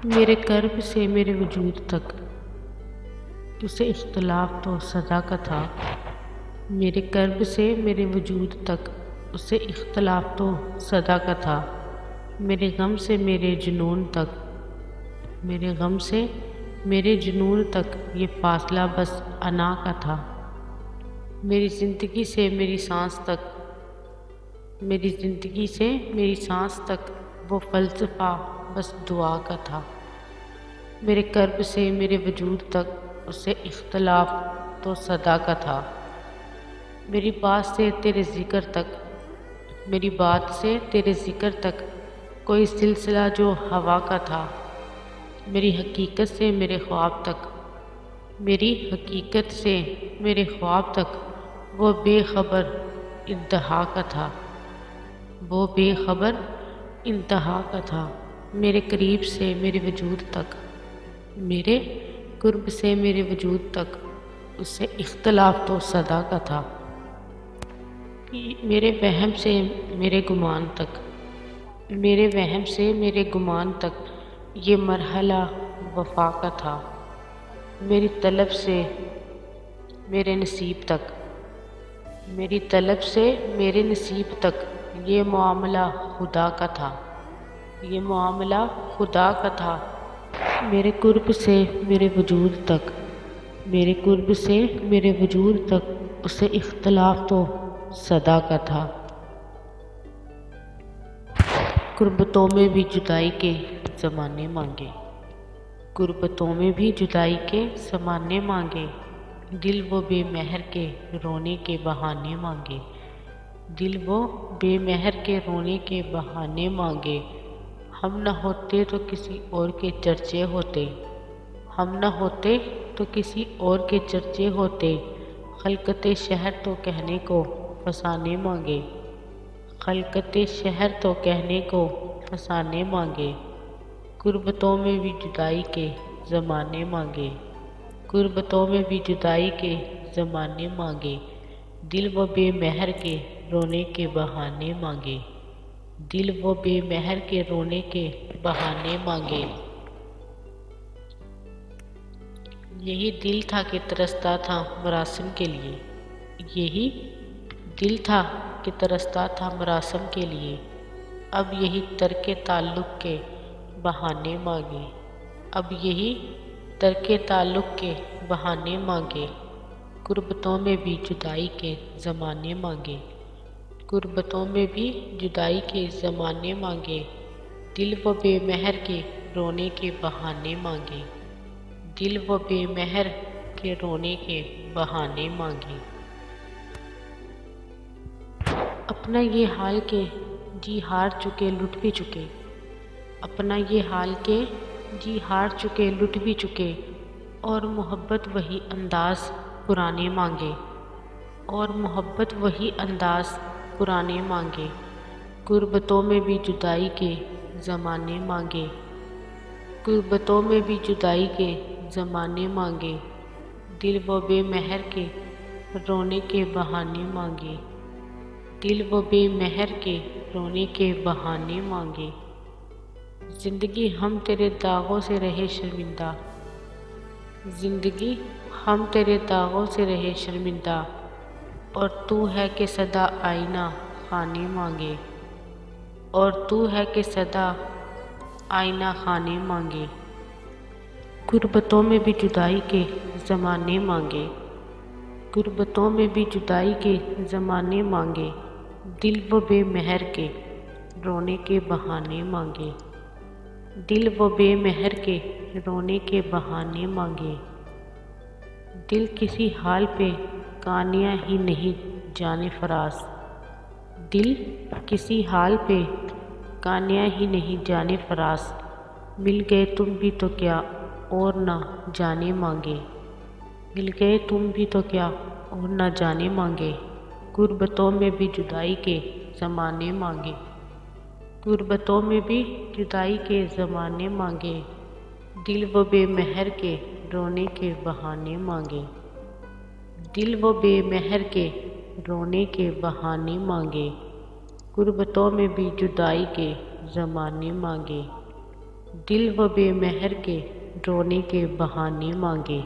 میرے کرب سے میرے وجود تک اسے اختلاف تو صدا کا تھا۔ میرے کرب سے میرے وجود تک اسے اختلاف تو صدا کا تھا۔ میرے غم سے میرے جنون تک میرے غم سے میرے جنون تک یہ فاصلہ بس انا کا تھا۔ میری زندگی سے میری سانس تک میری زندگی سے میری سانس تک وہ فلسفہ بس دعا کا تھا۔ میرے کرب سے میرے وجود تک اسے اختلاف تو صدا کا تھا۔ میری بات سے تیرے ذکر تک میری بات سے تیرے ذکر تک کوئی سلسلہ جو ہوا کا تھا۔ میری حقیقت سے میرے خواب تک میری حقیقت سے میرے خواب تک وہ بے خبر انتہا کا تھا۔ وہ بے خبر انتہا کا تھا۔ میرے قریب سے میرے وجود تک میرے قرب سے میرے وجود تک اسے اختلاف تو صدا کا تھا۔ میرے وہم سے میرے گمان تک میرے وہم سے میرے گمان تک یہ مرحلہ وفا کا تھا۔ میری طلب سے میرے نصیب تک میری طلب سے میرے نصیب تک یہ معاملہ خدا کا تھا۔ یہ معاملہ خدا کا تھا۔ میرے قرب سے میرے وجود تک میرے قرب سے میرے وجود تک اسے اختلاف تو صدا کا تھا۔ قربتوں میں بھی جدائی کے زمانے مانگے قربتوں میں بھی جدائی کے زمانے مانگے دل وہ بے مہر کے رونے کے بہانے مانگے دل وہ بے مہر کے رونے کے بہانے مانگے۔ ہم نہ ہوتے تو کسی اور کے چرچے ہوتے ہم نہ ہوتے تو کسی اور کے چرچے ہوتے۔ خلقت شہر تو کہنے کو فسانے مانگے خلقت شہر تو کہنے کو فسانے مانگے۔ قربتوں میں بھی جدائی کے زمانے مانگے قربتوں میں بھی جدائی کے زمانے مانگے دل وہ بے مہر کے رونے کے بہانے مانگے دل وہ بے مہر کے رونے کے بہانے مانگے۔ یہی دل تھا کہ ترستا تھا مراسم کے لیے یہی دل تھا کہ ترستا تھا مراسم کے لیے۔ اب یہی ترک تعلق کے بہانے مانگے اب یہی ترک تعلق کے بہانے مانگے۔ قربتوں میں بھی جدائی کے زمانے مانگے قربتوں میں بھی جدائی کے زمانے مانگے دل وہ بے مہر کے رونے کے بہانے مانگے دل وہ بے مہر کے رونے کے بہانے مانگے۔ اپنا یہ حال کہ جی ہار چکے لٹ بھی چکے اپنا یہ حال کہ جی ہار چکے لٹ بھی چکے اور محبت وہی انداز پرانے مانگے اور محبت وہی انداز پرانے مانگے۔ قربتوں میں بھی جدائی کے زمانے مانگے قربتوں میں بھی جدائی کے زمانے مانگے دل وہ بے مہر کے رونے کے بہانے مانگے دل وہ بے مہر کے رونے کے بہانے مانگے۔ زندگی ہم تیرے داغوں سے رہے شرمندہ زندگی ہم تیرے داغوں سے رہے شرمندہ اور تو ہے کہ سدا آئینہ خانے مانگے اور تو ہے کہ سدا آئینہ خانے مانگے۔ قربتوں میں بھی جدائی کے زمانے مانگے قربتوں میں بھی جدائی کے زمانے مانگے دل وہ بے مہر کے رونے کے بہانے مانگے دل وہ بے مہر کے رونے کے بہانے مانگے۔ دل کسی حال پہ کانیاں ہی نہیں جانے فراز دل کسی حال پہ کانیاں ہی نہیں جانے فراز مل گئے تم بھی تو کیا اور نہ جانے مانگے مل گئے تم بھی تو کیا اور نہ جانے مانگے۔ قربتوں میں بھی جدائی کے زمانے مانگے قربتوں میں بھی جدائی کے زمانے مانگے دل وہ بے مہر کے رونے کے بہانے مانگے دل وہ بے مہر کے رونے کے بہانے مانگے۔ قربتوں میں بھی جدائی کے زمانے مانگے دل و بے مہر کے رونے کے بہانے مانگے۔